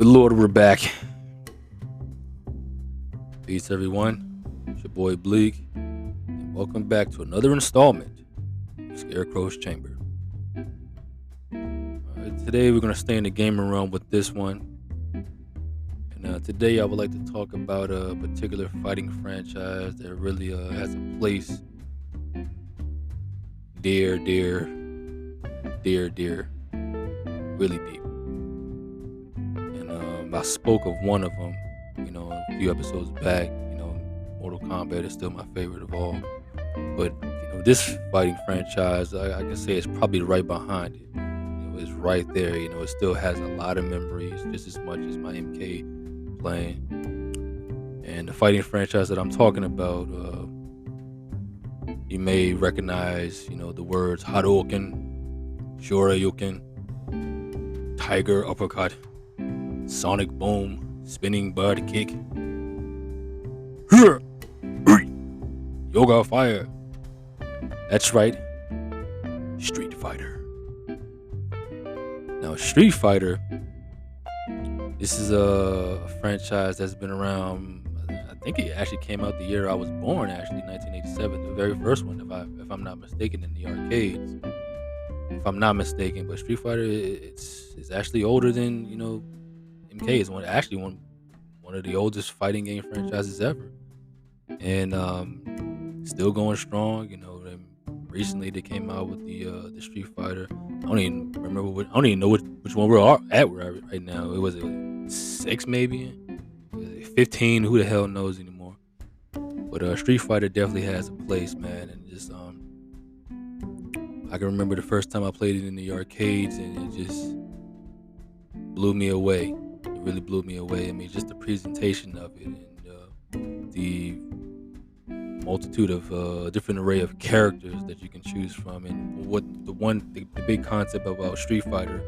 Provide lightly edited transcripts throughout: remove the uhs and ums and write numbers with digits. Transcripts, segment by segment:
Good Lord, we're back. Peace, everyone. It's your boy Bleak, and welcome back to another installment of Scarecrow's Chamber. Today, we're going to stay in the gaming realm with this one. And today, I would like to talk about a particular fighting franchise that really has a place dear, really deep. And I spoke of one of them, a few episodes back. Mortal Kombat is still my favorite of all. But this fighting franchise, I can say, it's probably right behind it. It's right there. It still has a lot of memories, just as much as my MK playing. And the fighting franchise that I'm talking about, you may recognize, the words Hadouken, Shoryuken, Tiger Uppercut, Sonic Boom, Spinning Bird Kick, Yoga Fire. That's right, Street Fighter. Now, Street Fighter, this is a franchise that's been around. I think it actually came out the year I was born, actually, 1987, the very first one, if I'm not mistaken, in the arcades. If I'm not mistaken, but Street Fighter, it's actually older than MK. Is one of the oldest fighting game franchises ever, and still going strong. Recently they came out with the Street Fighter. I don't even know which one we're at right now. It was 6 maybe, 15. Who the hell knows anymore? But Street Fighter definitely has a place, man. And just I can remember the first time I played it in the arcades, and it just blew me away. It really blew me away. I mean, just the presentation of it, and the multitude of different array of characters that you can choose from. And the big concept about Street Fighter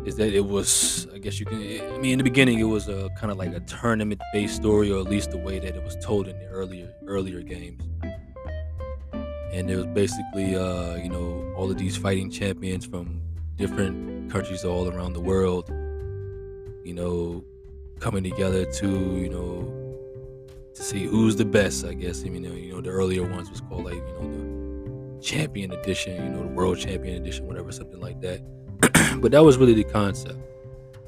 is that it was, I guess in the beginning it was a kind of like a tournament based story, or at least the way that it was told in the earlier games. And it was basically all of these fighting champions from different countries all around the world, coming together to see who's the best, I guess. The earlier ones was called the champion edition, the world champion edition, whatever, something like that. But that was really the concept.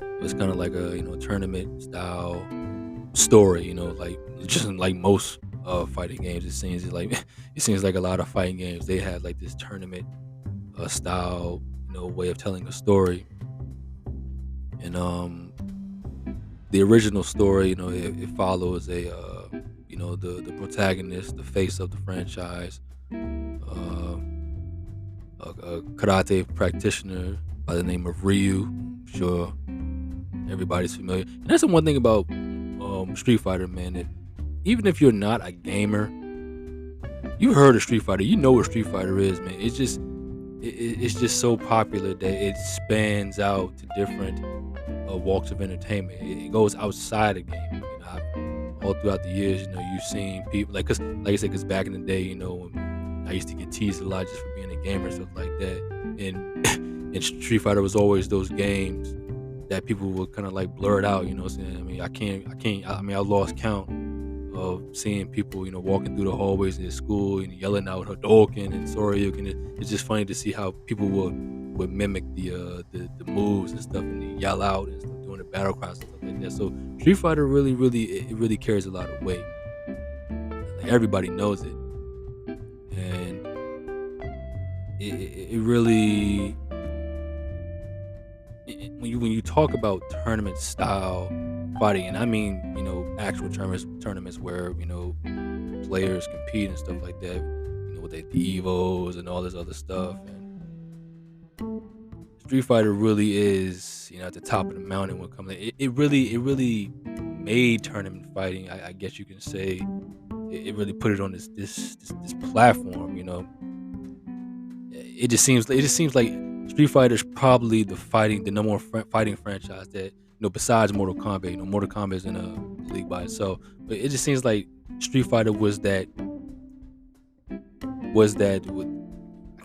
It was kind of like a tournament style story, just like most fighting games. It seems like a lot of fighting games, they had like this tournament style way of telling a story. And the original story, it follows the protagonist, the face of the franchise, a karate practitioner by the name of Ryu. I'm sure everybody's familiar. And that's the one thing about Street Fighter, man, that even if you're not a gamer, you heard of Street Fighter, you know what Street Fighter is, man. It's just so popular that it spans out to different walks of entertainment. It goes outside of gaming. All throughout the years, you've seen people like I said, because back in the day, I used to get teased a lot just for being a gamer and stuff like that. And Street Fighter was always those games that people would kind of like blur it out. I lost count of seeing people, walking through the hallways in school and yelling out Hadouken and Shoryuken. It's just funny to see how people would mimic the moves and stuff, and they yell out and stuff during the battle cries and stuff like that. So Street Fighter really carries a lot of weight. Like, everybody knows it, and it really. When you talk about tournament style fighting, and I mean actual tournaments where players compete and stuff like that, with the Evos and all this other stuff, and Street Fighter really is at the top of the mountain when it comes to it. Really made tournament fighting, I guess you can say. It really put it on this platform. It just seems like Street Fighter is probably the number one fighting franchise that, besides Mortal Kombat. Mortal Kombat is in a league by itself, but it just seems like Street Fighter was that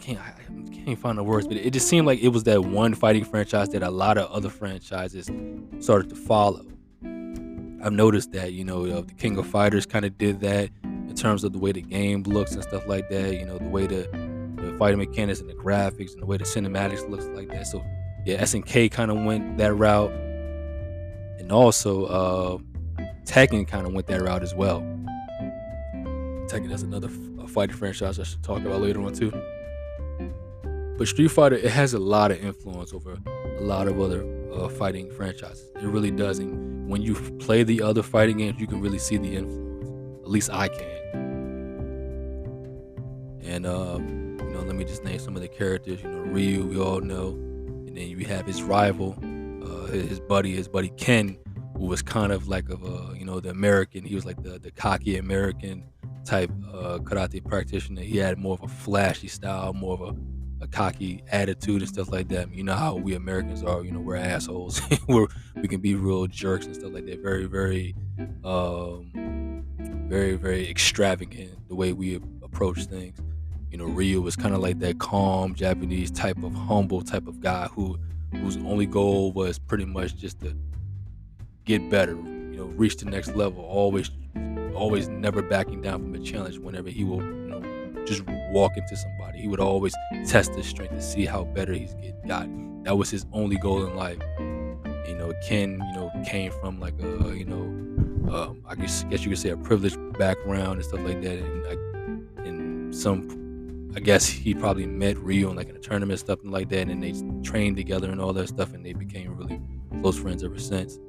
I can't find the words, but it just seemed like it was that one fighting franchise that a lot of other franchises started to follow. I've noticed that, the King of Fighters kind of did that in terms of the way the game looks and stuff like that. The way the fighting mechanics and the graphics and the way the cinematics looks like that. So yeah, SNK kind of went that route, and also Tekken kind of went that route as well. Tekken is another fighting franchise I should talk about later on too. But Street Fighter, it has a lot of influence over a lot of other fighting franchises. It really does. And when you play the other fighting games, you can really see the influence. At least I can. And let me just name some of the characters. Ryu, we all know, and then you have his rival, his buddy Ken, who was kind of like the American. He was like the cocky American type karate practitioner. He had more of a flashy style, more of a cocky attitude and stuff like that. You know how we Americans are. We're assholes. We can be real jerks and stuff like that. Very, very, very, very extravagant the way we approach things. Ryu was kind of like that calm Japanese type of humble type of guy whose only goal was pretty much just to get better. Reach the next level. Always never backing down from a challenge. Whenever he will, just walk into somebody, he would always test his strength to see how better he's gotten. That was his only goal in life. Ken, came from like I guess you could say a privileged background and stuff like that. I guess he probably met Ryu in like in a tournament, stuff like that, and they trained together and all that stuff, and they became really close friends ever since.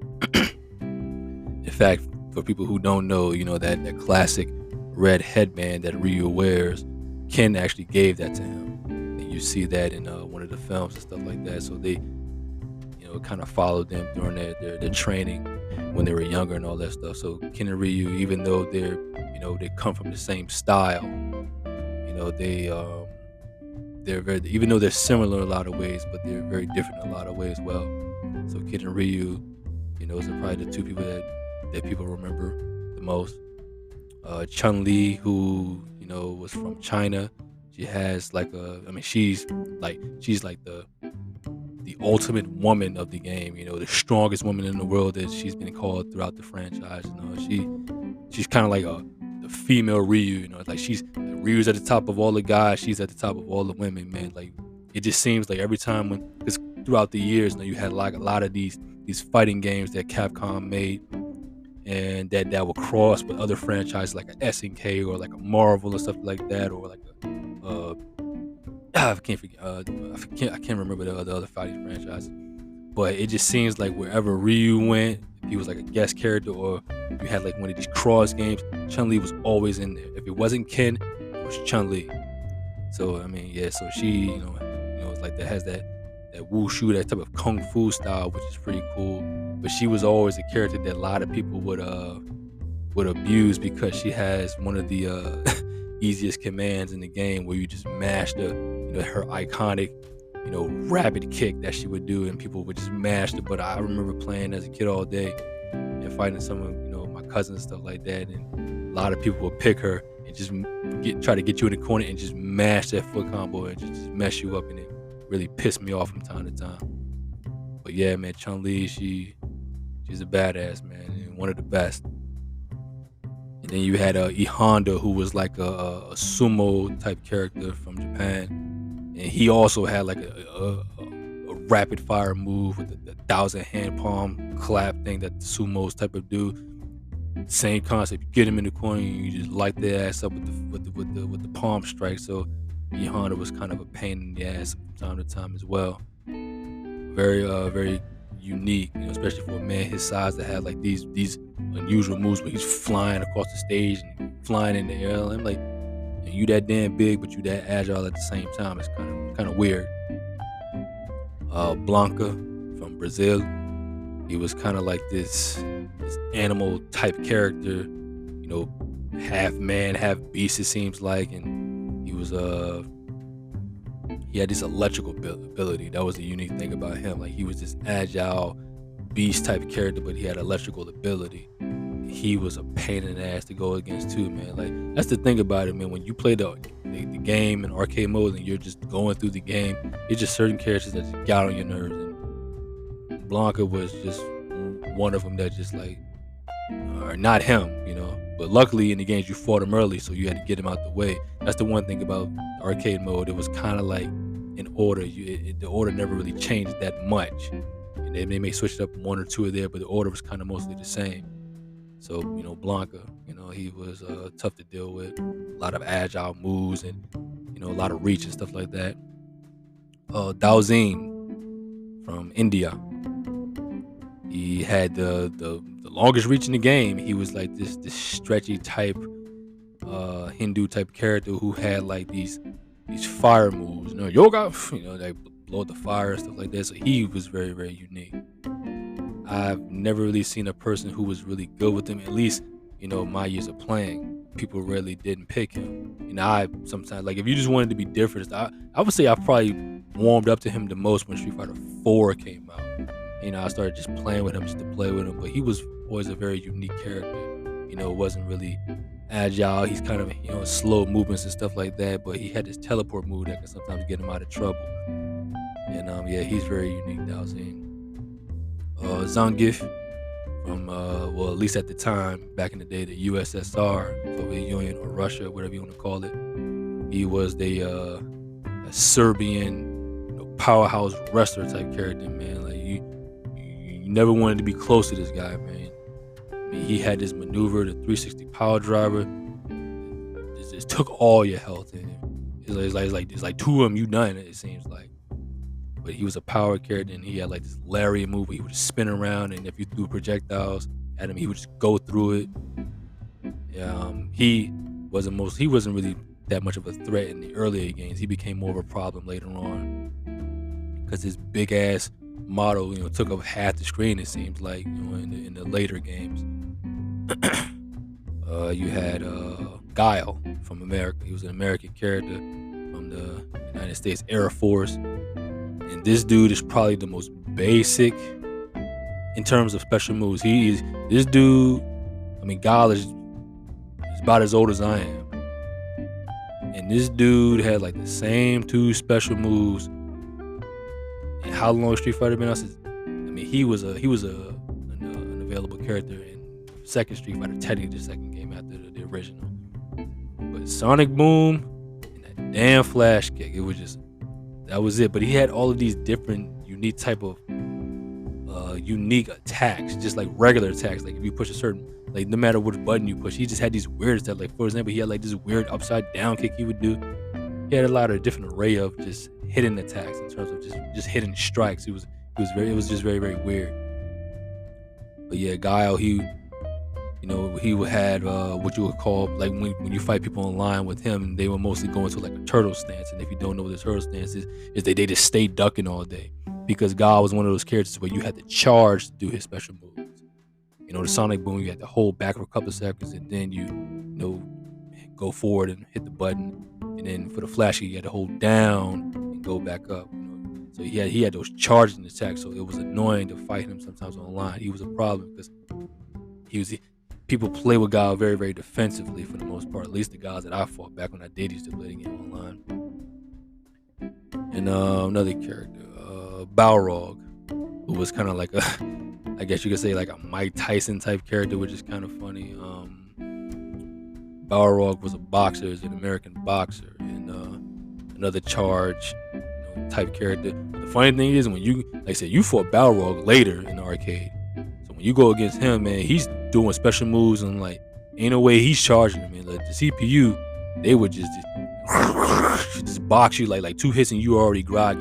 In fact, for people who don't know, that classic red headband that Ryu wears, Ken actually gave that to him. And you see that in one of the films and stuff like that. So they, kind of followed them during their training when they were younger and all that stuff. So Ken and Ryu, even though they come from the same style, they're very, even though they're similar in a lot of ways, but they're very different in a lot of ways as well. So Ken and Ryu, those are probably the two people that people remember the most. Chun-Li, who was from China, she has like she's like the ultimate woman of the game. The strongest woman in the world that she's been called throughout the franchise. She's kind of like the female Ryu. Like Ryu's at the top of all the guys, she's at the top of all the women. Man, like it just seems like every time because throughout the years, you had like a lot of these fighting games that Capcom made, and that will cross with other franchises like a SNK or like a Marvel and stuff like that, or like I can't remember the other fighting franchises. But it just seems like wherever Ryu went, if he was like a guest character, or you had like one of these cross games, Chun-Li was always in there. If it wasn't Ken, it was Chun-Li. So so she, it's like that, has that wushu, that type of kung fu style, which is pretty cool. But she was always a character that a lot of people would abuse, because she has one of the easiest commands in the game, where you just mash her iconic rapid kick that she would do, and people would just mash it. But I remember playing as a kid all day and fighting some of my cousins and stuff like that, and a lot of people would pick her and just try to get you in the corner and just mash that foot combo and just mess you up, and it really pissed me off from time to time. But yeah, man, Chun-Li, she's a badass, man, and one of the best. And then you had E Honda, who was like a sumo type character from Japan, and he also had like a rapid fire move with the 1,000 hand palm clap thing that the sumos type of do. Same concept. You get him in the corner, you just light their ass up with the palm strike. So E Honda was kind of a pain in the ass from time to time as well. Very very unique, especially for a man his size, to have like these unusual moves where he's flying across the stage and flying in the air. I'm like, you that damn big, but you that agile at the same time. It's kind of weird. Blanca from Brazil, he was kind of like this animal type character, half man, half beast, it seems like, and he was he had this electrical ability. That was the unique thing about him. Like, he was this agile beast type of character, but he had electrical ability. He was a pain in the ass to go against too, man. Like, that's the thing about it, man. When you play the the game in arcade mode and you're just going through the game. It's just certain characters that just got on your nerves, and Blanca was just one of them that just like, or not him. But luckily in the games you fought him early, so you had to get him out the way. That's the one thing about arcade mode. It was kind of like in order. The order never really changed that much. And they may switch it up one or two of there, but the order was kind of mostly the same. So Blanca, he was tough to deal with. A lot of agile moves and a lot of reach and stuff like that. Dowsing from India. He had the longest reach in the game. He was like this stretchy type Hindu type character who had like these fire moves, yoga, like blow the fire and stuff like that. So he was very, very unique. I've never really seen a person who was really good with him. At least, my years of playing, people really didn't pick him. I sometimes, like, if you just wanted to be different, I would say I probably warmed up to him the most when Street Fighter 4 came out. I started just playing with him just to play with him, but he was always a very unique character. Wasn't really agile. He's kind of, slow movements and stuff like that, but he had this teleport move that can sometimes get him out of trouble. And yeah, he's very unique, Dowsing. Zangief from, well, at least at the time, back in the day, the USSR, Soviet Union, or Russia, whatever you want to call it. He was a Serbian, powerhouse wrestler type character, man. Like you never wanted to be close to this guy, man. I mean, he had this maneuver, the 360 power driver. It just took all your health in him. It's like two of them, you done. It seems like. But he was a power character, and he had like this lariat move where he would just spin around, and if you threw projectiles at him, he would just go through it. He wasn't really that much of a threat in the earlier games. He became more of a problem later on because his big ass model, took up half the screen. It seems like, in the later games. You had Guile from America. He was an American character from the United States Air Force. And this dude is probably the most basic in terms of special moves. This dude, Guile is about as old as I am. And this dude had like the same two special moves. And how long Street Fighter been out since? He was an available character in second Street Fighter, technically the second game after the original. But Sonic Boom and that damn flash kick, that was it. But he had all of these different unique type of unique attacks, just like regular attacks. Like if you push a certain, like no matter which button you push, he just had these weird stuff. Like for example, he had like this weird upside down kick he would do. He had a lot of different array of just hidden attacks in terms of just hidden strikes. It was just very, very weird. But yeah, Guile, he had what you would call, like when you fight people online with him, they would mostly go into like a turtle stance. And if you don't know what the turtle stance is they just stay ducking all day, because Guile was one of those characters where you had to charge to do his special moves. The Sonic Boom, you had to hold back for a couple of seconds, and then you go forward and hit the button. And then for the flash, you had to hold down and go back up. So he had those charging attacks. So it was annoying to fight him sometimes online. He was a problem because people play with Guile very, very defensively for the most part. At least the guys that I fought back when I did used to play the game online. And another character, Balrog, who was kind of like I guess you could say like a Mike Tyson type character, which is kind of funny. Balrog was a boxer, is an American boxer, and another charge type character. The funny thing is, when you fought Balrog later in the arcade. So when you go against him, man, he's doing special moves, and like ain't no way he's charging him, man. Like the CPU, they would just box you like two hits and you already groggy.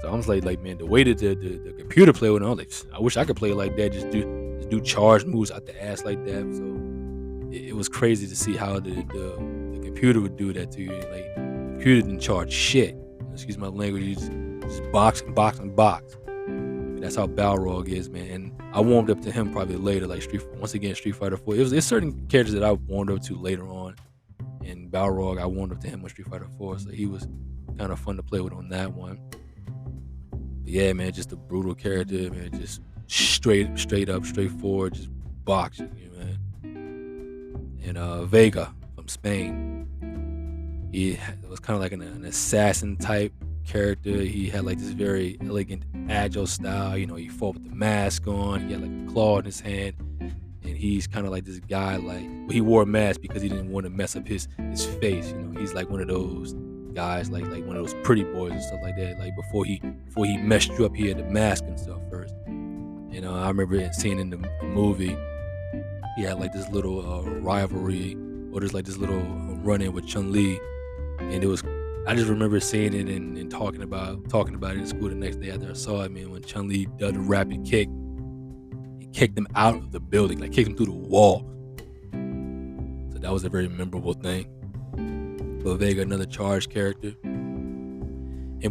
So I'm just like man, the way that the computer play with him, I wish I could play like that. Just do charge moves out the ass like that. So it was crazy to see how the computer would do that to you. Like the computer didn't charge shit. Excuse my language. You just box and box and box. That's how Balrog is, man. And I warmed up to him probably later, like Street Fighter 4. There's certain characters that I warmed up to later on. And Balrog, I warmed up to him with Street Fighter 4, so he was kind of fun to play with on that one. But yeah, man, just a brutal character, man. Just straight up, straightforward, just boxing you, man. And Vega from Spain. was kind of like an assassin type character. He had like this very elegant, agile style. He fought with the mask on. He had like a claw in his hand, and he's kind of like this guy. He wore a mask because he didn't want to mess up his face. He's like one of those guys, like one of those pretty boys and stuff like that. Like before he messed you up, he had the mask and stuff first. I remember seeing in the movie, he had like this little rivalry, or there's like this little run-in with Chun-Li, and it was. I just remember seeing it and talking about it in school the next day after I saw it. Man, when Chun-Li did a rapid kick, he kicked him out of the building, like kicked him through the wall. So that was a very memorable thing. But Vega, another charged character.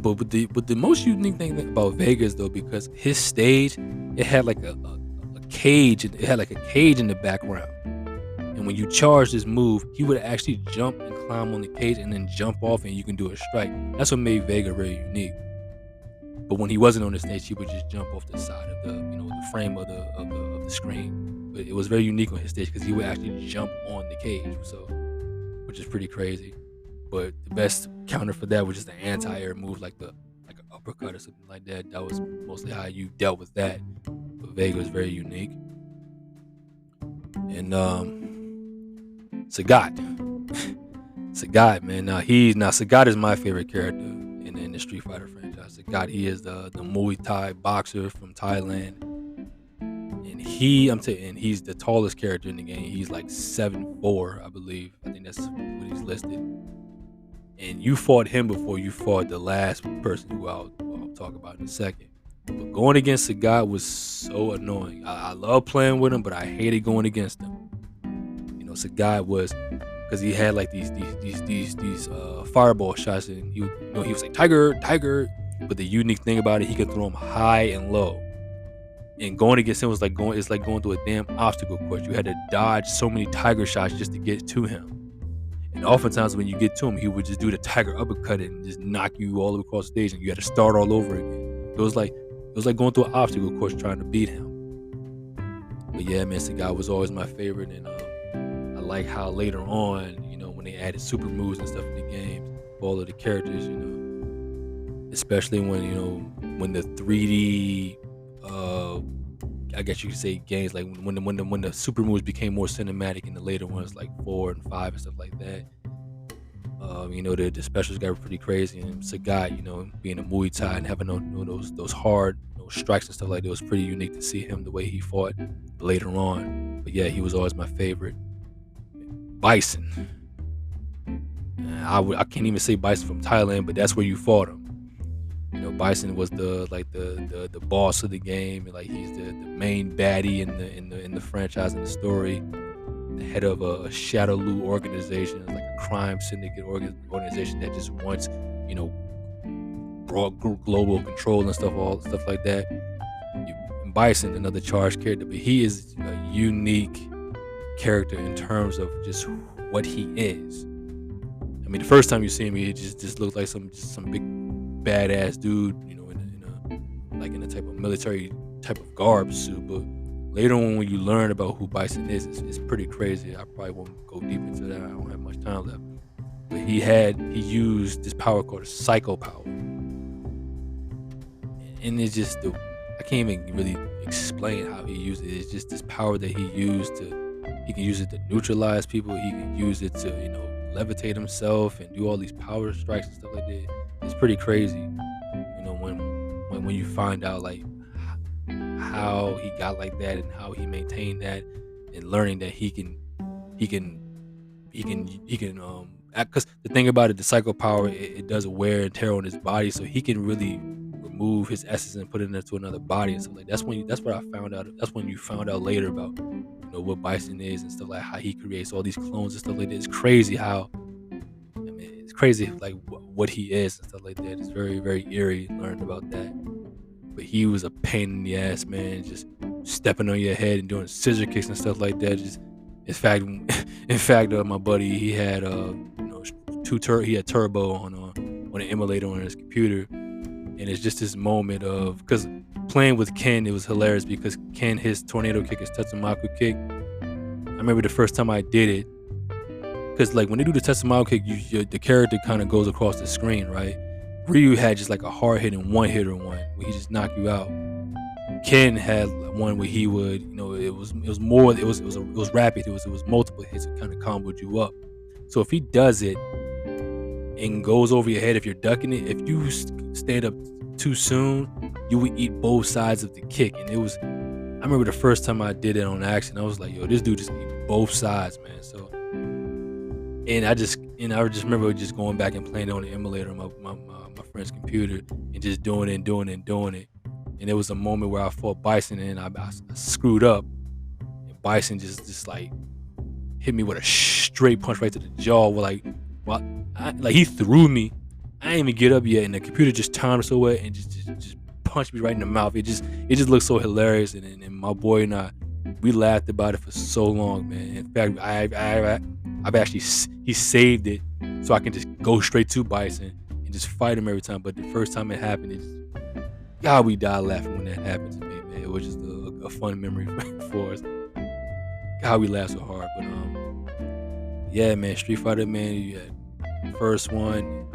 But the most unique thing about Vega is though, because his stage, it had like a cage. It had like a cage in the background. And when you charge this move, he would actually jump and climb on the cage and then jump off, and you can do a strike. That's what made Vega very unique. But when he wasn't on the stage, he would just jump off the side of the frame of the screen. But it was very unique on his stage because he would actually jump on the cage, which is pretty crazy. But the best counter for that was just an anti-air move, like an uppercut or something like that. That was mostly how you dealt with that. But Vega was very unique. And Sagat. Sagat, man. Sagat is my favorite character in the Street Fighter franchise. Sagat, he is the Muay Thai boxer from Thailand. And he's the tallest character in the game. He's like 7'4", I believe. I think that's what he's listed. And you fought him before you fought the last person who I'll talk about in a second. But going against Sagat was so annoying. I love playing with him, but I hated going against him. Sagat was, because he had like these fireball shots, and he was like tiger. But the unique thing about it, he could throw them high and low. And going against him it's like going through a damn obstacle course. You had to dodge so many tiger shots just to get to him. And oftentimes when you get to him, he would just do the tiger uppercut and just knock you all the way across the stage, and you had to start all over again. It was like going through an obstacle course trying to beat him. But yeah, man, Sagat was always my favorite, and I like how later on, when they added super moves and stuff in the games, all of the characters, especially when the 3D, I guess you could say games, like when the super moves became more cinematic in the later ones, like 4 and 5 and stuff like that. The specials got pretty crazy, and Sagat, being a Muay Thai and having those hard strikes and stuff like that, was pretty unique to see him the way he fought later on. But yeah, he was always my favorite. Bison. I can't even say Bison from Thailand, but that's where you fought him. Bison was the boss of the game, and like he's the main baddie in the franchise and the story. The head of a Shadowloo organization, like a crime syndicate organization that just wants, broad global control and stuff like that. And Bison, another charged character, but he is a unique character in terms of just what he is. I mean, the first time you see him, he just looks like some big badass dude, in a type of military type of garb suit. But later on, when you learn about who Bison is, it's pretty crazy. I probably won't go deep into that. I don't have much time left. But he used this power called Psycho Power, and it's just I can't even really explain how he used it. It's just this power that he used he can use it to neutralize people. He can use it to, levitate himself and do all these power strikes and stuff like that. It's pretty crazy, when you find out like how he got like that and how he maintained that, and learning that he can because the thing about it, the Psycho Power, it does a wear and tear on his body, so he can really remove his essence and put it into another body and stuff like that. That's what I found out. That's when you found out later about what Bison is and stuff, like how he creates all these clones and stuff like that. It's crazy how it's crazy like what he is and stuff like that. It's very, very eerie learning about that. But he was a pain in the ass, man, just stepping on your head and doing scissor kicks and stuff like that. Just in fact, my buddy, he had he had turbo on an emulator on his computer. And it's just this moment of, because playing with Ken, it was hilarious because Ken, his tornado kick, his Tetsumaku kick, I remember the first time I did it, because like when they do the Tetsumaru kick, the character kind of goes across the screen, right? Ryu had just like a hard hitting one hitter one where he just knock you out. Ken had one where he would, it was more, it was rapid. It was multiple hits. It kind of comboed you up. So if he does it and goes over your head, if you're ducking it, if you stand up too soon, you would eat both sides of the kick. And I remember the first time I did it on accident, I was like, yo, this dude just eat both sides, man. So, and I just remember just going back and playing it on the emulator on my friend's computer and just doing it and doing it and doing it. And there was a moment where I fought Bison and I screwed up. And Bison just like hit me with a straight punch right to the jaw. Like he threw me. I didn't even get up yet, and the computer just timed so well and just punched me right in the mouth. It just looked so hilarious, and my boy and I, we laughed about it for so long, man. In fact, I've actually he saved it so I can just go straight to Bison and just fight him every time. But the first time it happened, God, we died laughing when that happened to me, man. It was just a fun memory for us. God, we laughed so hard. But yeah, man, Street Fighter, man, you had the first one,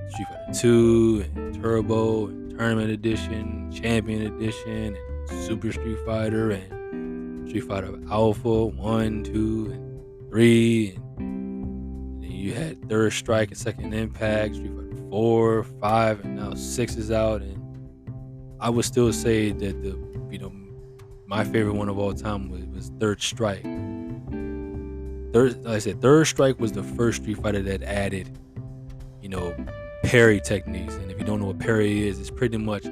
Street Fighter 2, and Turbo, and Tournament Edition, Champion Edition, and Super Street Fighter, and Street Fighter Alpha 1, 2, and 3, and then you had Third Strike and Second Impact, Street Fighter 4, 5, and now 6 is out. And I would still say that my favorite one of all time was Third Strike. Like I said, Third Strike was the first Street Fighter that added, parry techniques. And if you don't know what parry is, it's pretty much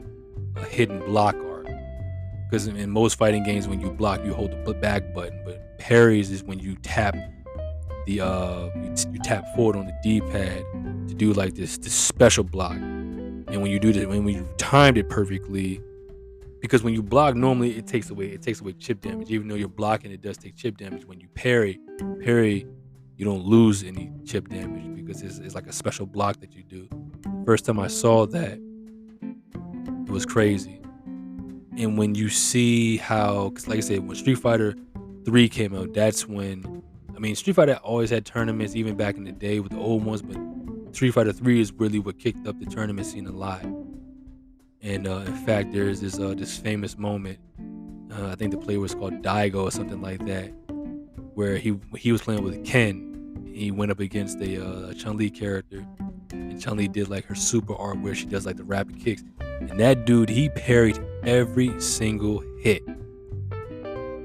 a hidden block art. Because in most fighting games, when you block, you hold the back button. But parries is when you tap you tap forward on the D-pad to do like this special block. And when you do that, when you timed it perfectly, because when you block, normally it takes away chip damage. Even though you're blocking, it does take chip damage. When you parry, you don't lose any chip damage because it's like a special block that you do. First time I saw that, it was crazy. And when you see how, cause like I said, when Street Fighter 3 came out, that's when, Street Fighter always had tournaments even back in the day with the old ones, but Street Fighter 3 is really what kicked up the tournament scene a lot. And in fact, there's this famous moment. I think the player was called Daigo or something like that, where he was playing with Ken. He went up against a Chun-Li character, and Chun-Li did like her super art where she does like the rapid kicks. And that dude, he parried every single hit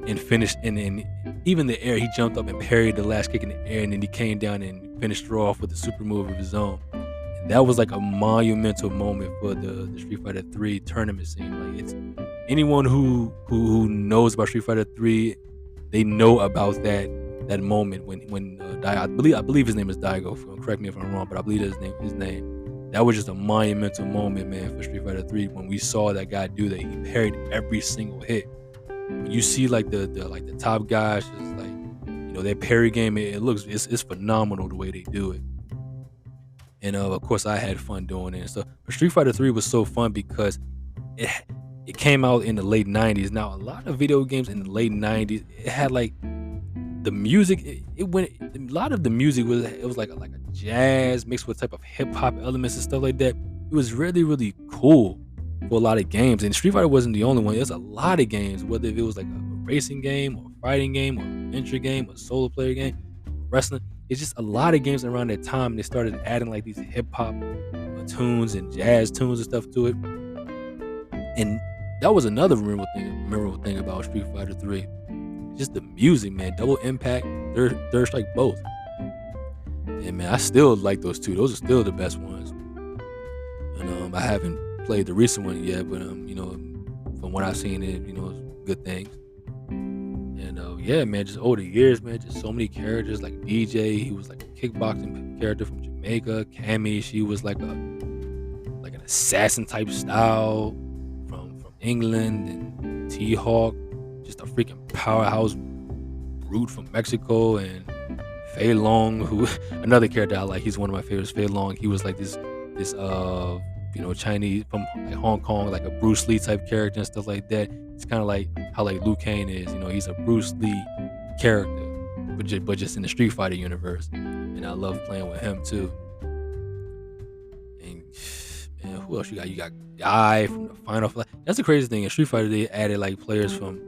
and finished. And even the air, he jumped up and parried the last kick in the air, and then he came down and finished her off with a super move of his own. That was like a monumental moment for the Street Fighter 3 tournament scene. Like, it's anyone who knows about Street Fighter 3, they know about that moment when I believe his name is Daigo. Correct me if I'm wrong, but I believe that's his name. That was just a monumental moment, man, for Street Fighter 3 when we saw that guy do that. He parried every single hit. When you see like the top guys, just like their parry game, it's phenomenal the way they do it. And of course, I had fun doing it and stuff. But Street Fighter 3 was so fun because it came out in the late 90s. Now, a lot of video games in the late 90s, it had like the music. A lot of the music was like a jazz mixed with type of hip hop elements and stuff like that. It was really, really cool for a lot of games. And Street Fighter wasn't the only one. There's a lot of games, whether it was like a racing game or a fighting game or an adventure game or a solo player game, wrestling. It's just a lot of games around that time, and they started adding like these hip hop tunes and jazz tunes and stuff to it. And that was another memorable thing about Street Fighter 3. Just the music, man. Double Impact, Third Strike, both. And man, I still like those two. Those are still the best ones. And I haven't played the recent one yet, but from what I've seen, it's good things. And yeah, man, just over the years, man, just so many characters like DJ. He was like a kickboxing character from Jamaica. Cammy, she was like an assassin type style from England. And T-Hawk, just a freaking powerhouse brute from Mexico. And Fei Long, who another character I like. He's one of my favorites. Fei Long. He was like this Chinese from like Hong Kong, like a Bruce Lee type character and stuff like that. It's kind of like how like Liu Kang is. He's a Bruce Lee character. but just in the Street Fighter universe. And I love playing with him too. And man, who else you got? You got Guy from the Final Fight. That's the crazy thing. In Street Fighter, they added like players from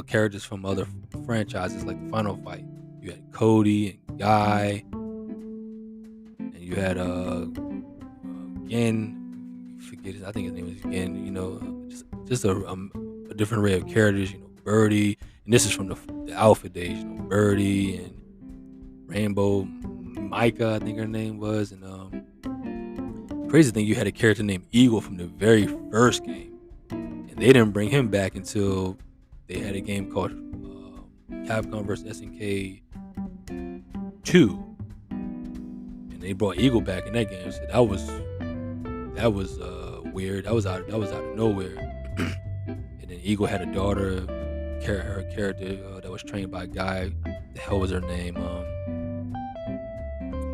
characters from other franchises, like the Final Fight. You had Cody and Guy, and you had Gen. Forget it. I think his name is Gen. Just a different array of characters. Birdie, and this is from the Alpha days. Birdie and Rainbow Micah, I think her name was, and crazy thing, you had a character named Eagle from the very first game, and they didn't bring him back until they had a game called Capcom vs SNK 2, and they brought Eagle back in that game. So that was weird. That was out of nowhere. And then Eagle had a daughter, her character that was trained by a guy. The hell was her name?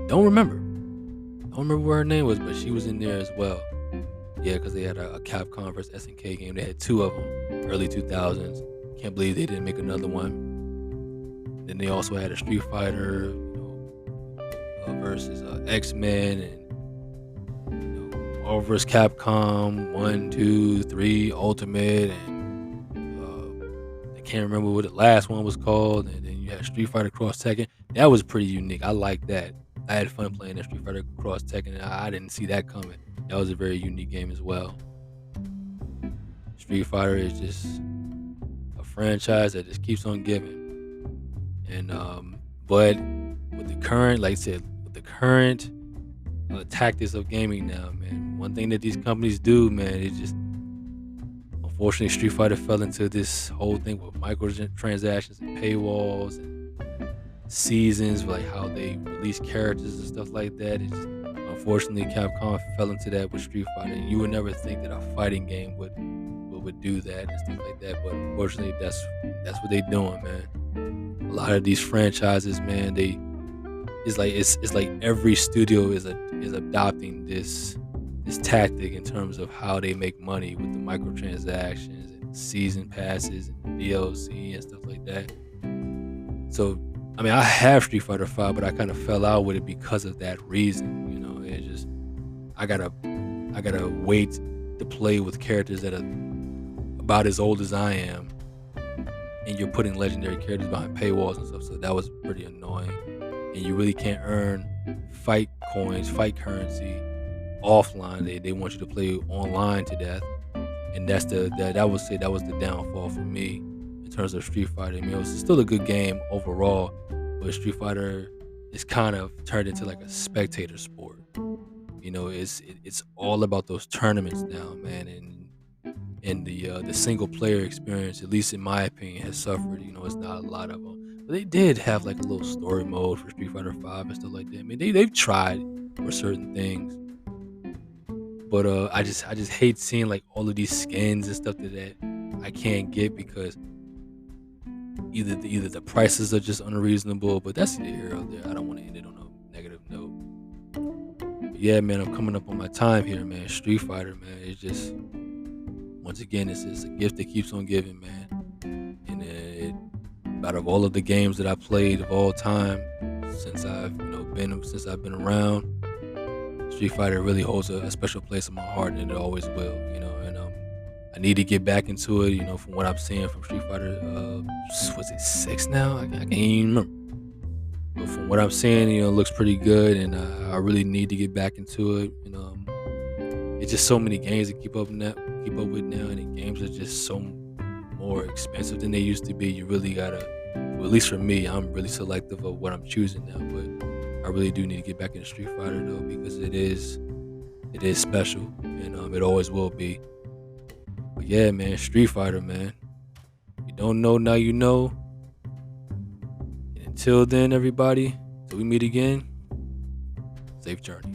Don't remember what her name was, but she was in there as well. Yeah, because they had a Capcom vs SNK game. They had two of them, early 2000s. Can't believe they didn't make another one. Then they also had a Street Fighter, versus X-Men, and Marvel vs. Capcom 1, 2, 3 Ultimate, and I can't remember what the last one was called. And then you had Street Fighter Cross Tekken. That was pretty unique. I like that. I had fun playing that Street Fighter Cross Tekken, and I didn't see that coming. That was a very unique game as well. Street Fighter is just a franchise that just keeps on giving. And but with the current, like I said, with the current tactics of gaming now, man, one thing that these companies do, man, is just, unfortunately, Street Fighter fell into this whole thing with microtransactions and paywalls and seasons, like how they release characters and stuff like that. It's just, unfortunately, Capcom fell into that with Street Fighter. And you would never think that a fighting game would do that and stuff like that, but unfortunately, that's what they doing, man. A lot of these franchises, man, it's like every studio is adopting this tactic in terms of how they make money with the microtransactions and season passes and DLC and stuff like that. So, I mean, I have Street Fighter 5, but I kind of fell out with it because of that reason. It's just I gotta wait to play with characters that are about as old as I am, and you're putting legendary characters behind paywalls and stuff. So that was pretty annoying. And you really can't earn fight coins, fight currency offline. They want you to play online to death, and I would say that was the downfall for me in terms of Street Fighter. I mean, it was still a good game overall, but Street Fighter is kind of turned into like a spectator sport. It's all about those tournaments now, man, and the single player experience, at least in my opinion, has suffered. It's not a lot of them, but they did have like a little story mode for Street Fighter 5 and stuff like that. I mean, they've tried for certain things, but I just hate seeing like all of these skins and stuff that I can't get because either the prices are just unreasonable. But that's the here or there. I don't want to end it on a negative note. But yeah, man, I'm coming up on my time here, man. Street Fighter, man, it's just, once again, it's a gift that keeps on giving, man. And out of all of the games that I played of all time since I've been around, Street Fighter really holds a special place in my heart, and it always will. And I need to get back into it. From what I'm seeing from Street Fighter, was it 6 now? I can't even remember. But from what I'm seeing, it looks pretty good, and I really need to get back into it. It's just so many games to keep up with now, and the games are just so more expensive than they used to be. You really gotta, well, at least for me, I'm really selective of what I'm choosing now. But I really do need to get back into Street Fighter though, because it is special, and it always will be. But yeah, man, Street Fighter, man. If you don't know, now you know. And until then, everybody, till we meet again, safe journey.